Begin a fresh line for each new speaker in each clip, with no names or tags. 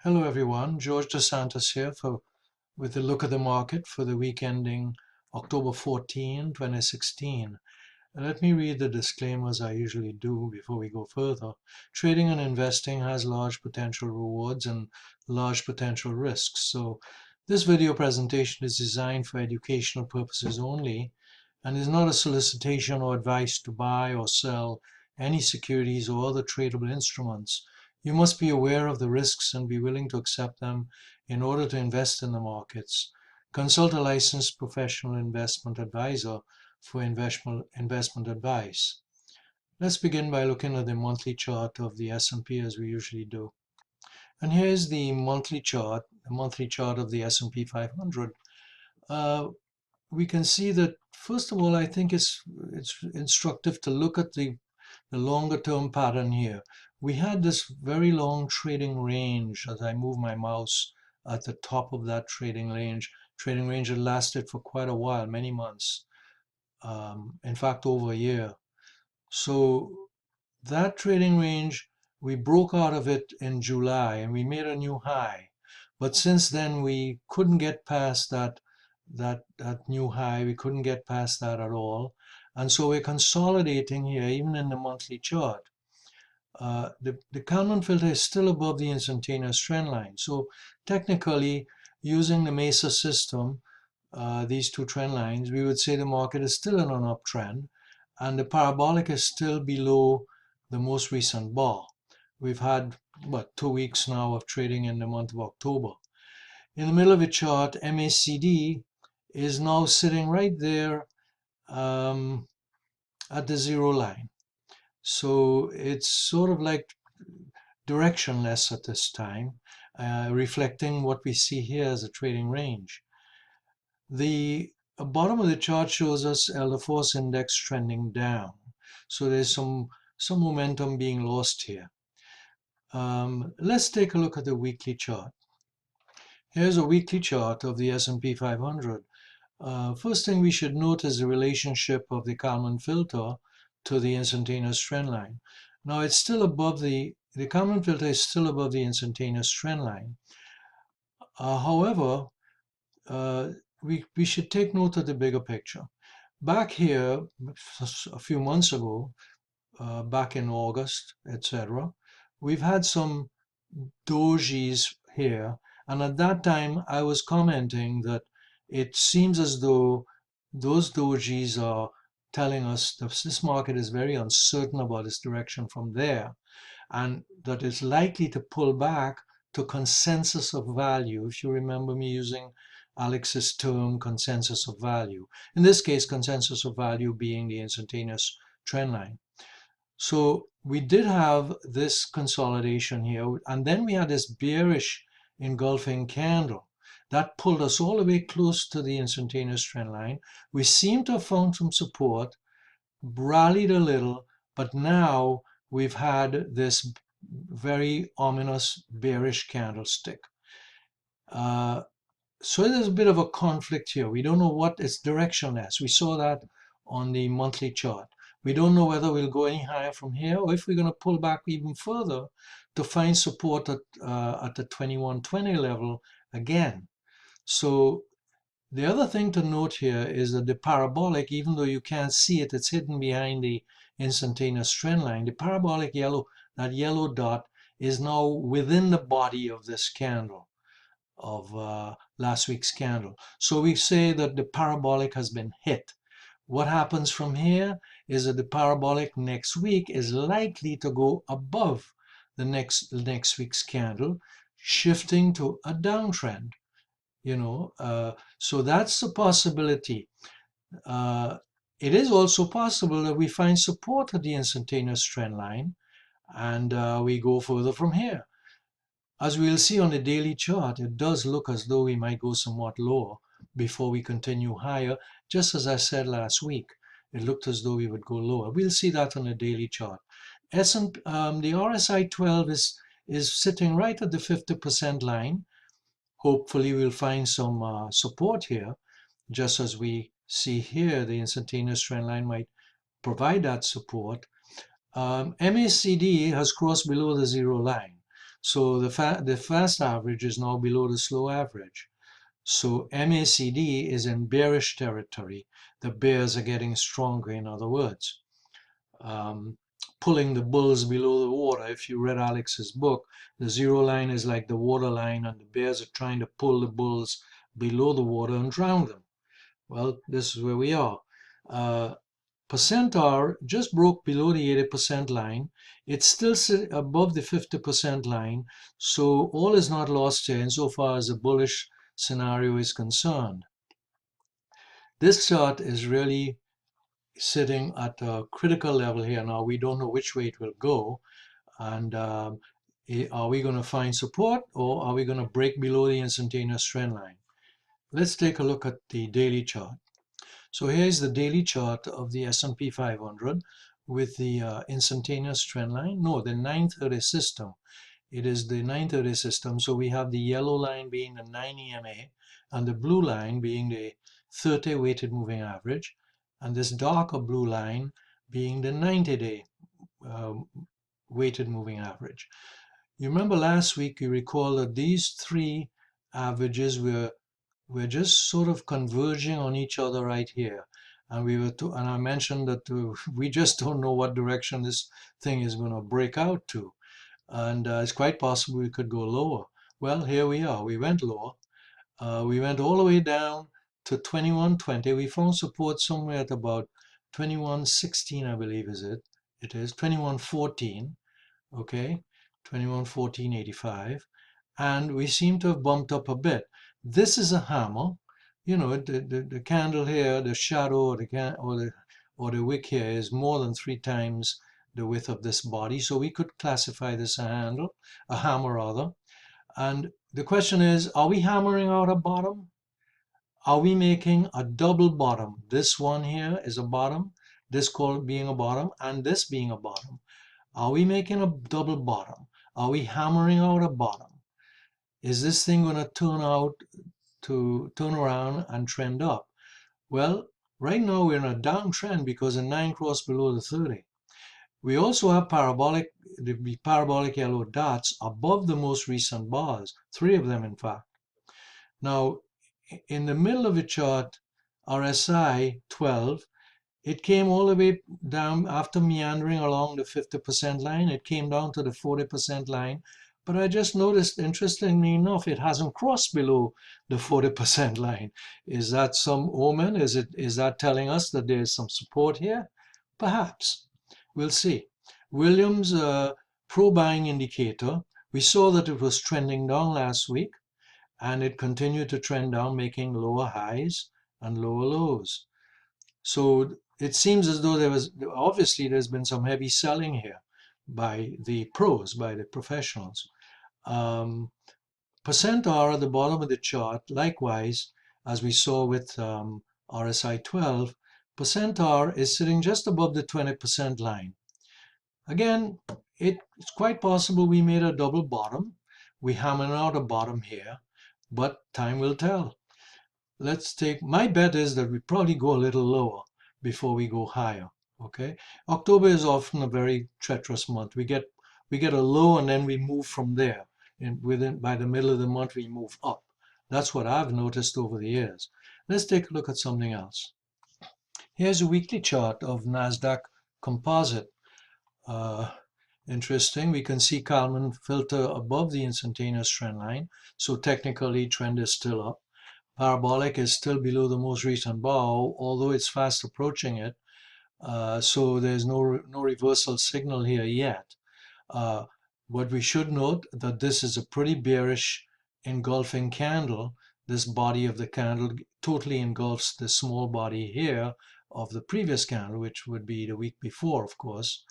Hello everyone, George DeSantis here with a look at the market for the week ending October 14, 2016. Let me read the disclaimers I usually do before we go further. Trading and investing has large potential rewards and large potential risks. So this video presentation is designed for educational purposes only and is not a solicitation or advice to buy or sell any securities or other tradable instruments. You must be aware of the risks and be willing to accept them in order to invest in the markets. Consult a licensed professional investment advisor for investment advice. Let's begin by looking at the monthly chart of the S&P as we usually do. And here's the monthly chart of the S&P 500. We can see that, first of all, I think it's instructive to look at the longer term pattern here. We had this very long trading range as I move my mouse at the top of that trading range. Trading range had lasted for quite a while, many months. In fact, over a year. So that trading range, we broke out of it in July and we made a new high. But since then, we couldn't get past that new high. We couldn't get past that at all. And so we're consolidating here, even in the monthly chart. The Kalman filter is still above the instantaneous trend line. So technically, using the MESA system, these two trend lines, we would say the market is still in an uptrend and the parabolic is still below the most recent bar. We've had, 2 weeks now of trading in the month of October. In the middle of the chart, MACD is now sitting right there at the zero line. So it's sort of like directionless at this time, reflecting what we see here as a trading range. The bottom of the chart shows us the force index trending down. So there's some momentum being lost here. Let's take a look at the weekly chart. Here's a weekly chart of the S&P 500. First thing we should note is the relationship of the Kalman filter to the instantaneous trend line. Now it's still above the Kalman filter is still above the instantaneous trend line. However, we should take note of the bigger picture. Back here, a few months ago, back in August, etc., we've had some dojis here. And at that time, I was commenting that it seems as though those dojis are telling us that this market is very uncertain about its direction from there, and that it's likely to pull back to consensus of value. If you remember me using Alex's term, consensus of value. In this case, consensus of value being the instantaneous trend line. So we did have this consolidation here, and then we had this bearish engulfing candle that pulled us all the way close to the instantaneous trend line. We seem to have found some support, rallied a little, but now we've had this very ominous bearish candlestick. So there's a bit of a conflict here. We don't know what is directionless. We saw that on the monthly chart. We don't know whether we'll go any higher from here or if we're going to pull back even further to find support at the 2120 level again. So the other thing to note here is that the parabolic, even though you can't see it, it's hidden behind the instantaneous trend line. The parabolic yellow, that yellow dot, is now within the body of this candle, of last week's candle. So we say that the parabolic has been hit. What happens from here is that the parabolic next week is likely to go above the next week's candle, shifting to a downtrend. So that's a possibility. It is also possible that we find support at the instantaneous trend line and we go further from here. As we'll see on the daily chart, it does look as though we might go somewhat lower before we continue higher. Just as I said last week, it looked as though we would go lower. We'll see that on the daily chart. The RSI 12 is sitting right at the 50% line. Hopefully we'll find some support here. Just as we see here, the instantaneous trend line might provide that support. MACD has crossed below the zero line. So the fast average is now below the slow average. So MACD is in bearish territory. The bears are getting stronger, in other words. Pulling the bulls below the water. If you read Alex's book, the zero line is like the water line, and the bears are trying to pull the bulls below the water and drown them. Well, this is where we are. Percent R just broke below the 80% line. It's still above the 50% line, so all is not lost here insofar as the bullish scenario is concerned. This chart is really sitting at a critical level here. Now, we don't know which way it will go, and are we going to find support, or are we going to break below the instantaneous trend line? Let's take a look at the daily chart. So here's the daily chart of the S&P 500 with the instantaneous trend line. No, the 930 system. It is the 930 system. So we have the yellow line being the 9 EMA and the blue line being the 30 weighted moving average, and this darker blue line being the 90-day weighted moving average. You remember last week, you recall that these three averages we're just sort of converging on each other right here, and and I mentioned that we just don't know what direction this thing is going to break out to, and it's quite possible we could go lower. Well, here we are. We went lower. We went all the way down to 2120. We found support somewhere at about 2116, I believe it is 2114. Okay, 2114.85, and we seem to have bumped up a bit. This is a hammer. You know, the candle here, the shadow or the wick here is more than 3 times the width of this body, so we could classify this a hammer rather. And the question is, are we hammering out a bottom? Are we making a double bottom? This one here is a bottom, this called being a bottom, and this being a bottom. Are we making a double bottom? Are we hammering out a bottom? Is this thing going to turn around and trend up? Well, right now we're in a downtrend because the 9 crossed below the 30. We also have the parabolic yellow dots above the most recent bars, 3 of them in fact. Now, in the middle of the chart, RSI 12, it came all the way down after meandering along the 50% line. It came down to the 40% line. But I just noticed, interestingly enough, it hasn't crossed below the 40% line. Is that some omen? Is that telling us that there's some support here? Perhaps. We'll see. Williams pro-buying indicator. We saw that it was trending down last week, and it continued to trend down, making lower highs and lower lows. So it seems as though there's been some heavy selling here by the pros, by the professionals. Percent R at the bottom of the chart, likewise, as we saw with RSI 12, percent R is sitting just above the 20% line. Again, it's quite possible we made a double bottom. We hammered out a bottom here, but time will tell. My bet is that we probably go a little lower before we go higher. Okay, October is often a very treacherous month. We get a low and then we move from there. By the middle of the month we move up. That's what I've noticed over the years. Let's take a look at something else. Here's a weekly chart of Nasdaq Composite. Interesting. We can see Kalman filter above the instantaneous trend line, so technically trend is still up. Parabolic is still below the most recent bar, although it's fast approaching it. So there's no reversal signal here yet. But we should note that this is a pretty bearish engulfing candle. This body of the candle totally engulfs the small body here of the previous candle, which would be the week before, of course.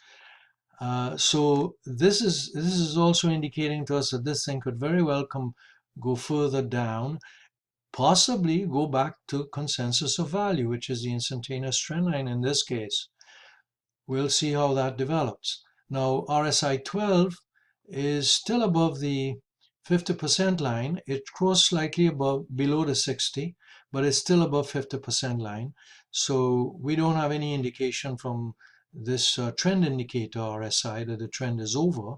So this is also indicating to us that this thing could very well go further down, possibly go back to consensus of value, which is the instantaneous trend line in this case. We'll see how that develops. Now, RSI 12 is still above the 50% line. It crossed slightly below the 60, but it's still above 50% line. So we don't have any indication from this trend indicator RSI that the trend is over.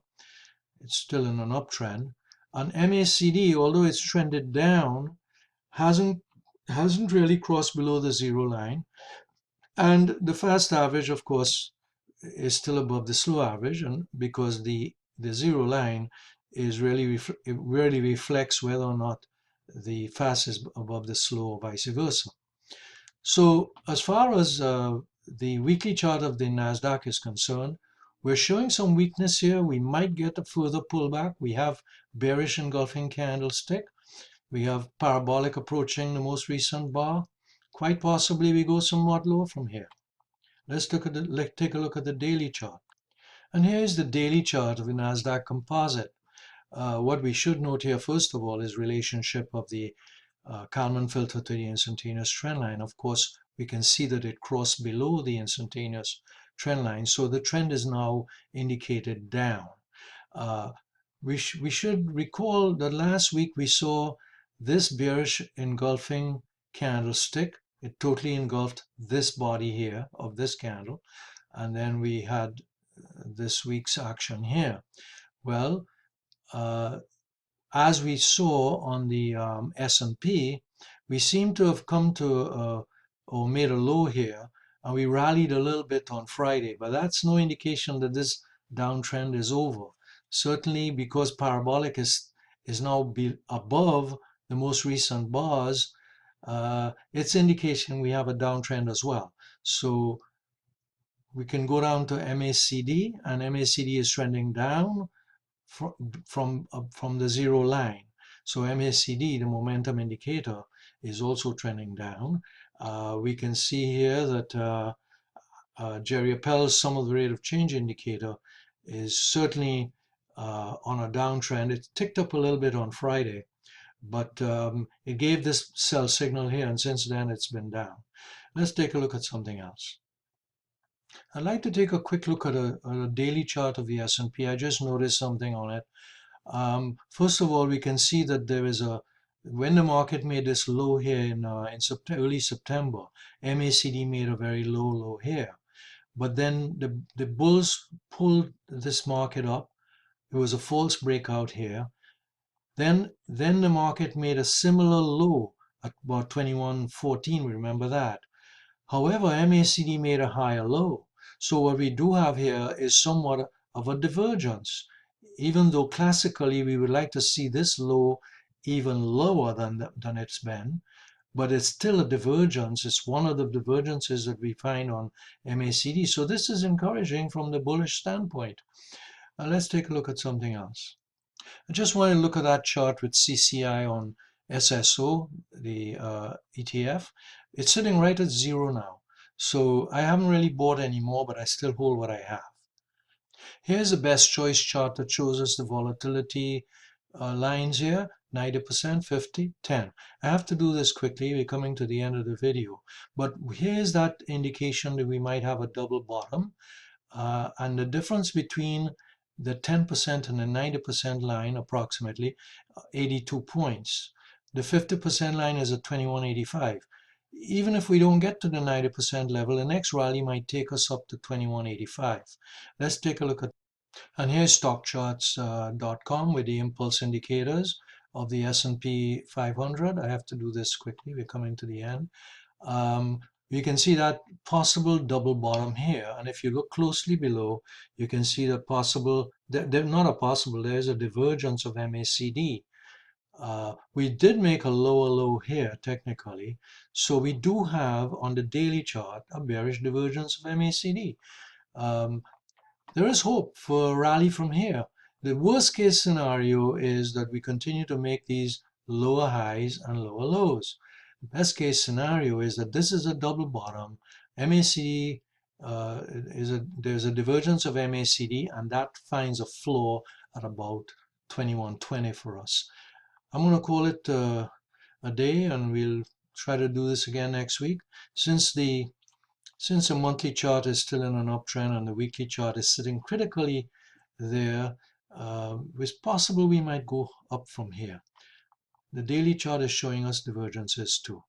It's still in an uptrend. And MACD, although it's trended down, hasn't really crossed below the zero line. And the fast average, of course, is still above the slow average, and because the zero line is really it really reflects whether or not the fast is above the slow or vice versa. So as far as the weekly chart of the Nasdaq is concerned, we're showing some weakness here. We might get a further pullback. We have bearish engulfing candlestick. We have parabolic approaching the most recent bar. Quite possibly we go somewhat lower from here. Let's take a look at the daily chart. And here's the daily chart of the Nasdaq Composite. What we should note here, first of all, is relationship of the Kalman filter to the instantaneous trend line. Of course, we can see that it crossed below the instantaneous trend line, so the trend is now indicated down. We should recall that last week we saw this bearish engulfing candlestick. It totally engulfed this body here of this candle, and then we had this week's action here. Well, as we saw on the S&P, we seem to have come to or made a low here, and we rallied a little bit on Friday, but that's no indication that this downtrend is over. Certainly, because parabolic is now above the most recent bars, it's indication we have a downtrend as well. So we can go down to MACD, and MACD is trending down from the zero line. So MACD, the momentum indicator, is also trending down. We can see here that Jerry Appel's sum of the rate of change indicator is certainly on a downtrend. It ticked up a little bit on Friday, but it gave this sell signal here, and since then it's been down. Let's take a look at something else. I'd like to take a quick look at a daily chart of the S&P. I just noticed something on it. First of all, we can see that there is when the market made this low here in early September, MACD made a very low here. But then the bulls pulled this market up. It was a false breakout here. Then the market made a similar low at about 21.14, remember that. However, MACD made a higher low. So what we do have here is somewhat of a divergence. Even though classically we would like to see this low even lower than it's been, but it's still a divergence. It's one of the divergences that we find on MACD. So this is encouraging from the bullish standpoint. Now let's take a look at something else. I just want to look at that chart with CCI on SSO, the ETF. It's sitting right at zero now. So I haven't really bought any more, but I still hold what I have. Here's the best choice chart that shows us the volatility lines here, 90%, 50, 10. I have to do this quickly. We're coming to the end of the video. But here's that indication that we might have a double bottom. And the difference between the 10% and the 90% line, approximately 82 points. The 50% line is at 21.85. Even if we don't get to the 90% level, the next rally might take us up to 21.85. Let's take a look at, and here's stockcharts.com with the impulse indicators of the S&P 500. I have to do this quickly. We're coming to the end. You can see that possible double bottom here, and if you look closely below, you can see that there's a divergence of MACD. We did make a lower low here technically, so we do have on the daily chart a bearish divergence of MACD. There is hope for a rally from here. The worst case scenario is that we continue to make these lower highs and lower lows. The best case scenario is that this is a double bottom. MACD there's a divergence of MACD, and that finds a floor at about 21.20 for us. I'm going to call it a day, and we'll try to do this again next week. Since the monthly chart is still in an uptrend and the weekly chart is sitting critically there, it's possible we might go up from here. The daily chart is showing us divergences too.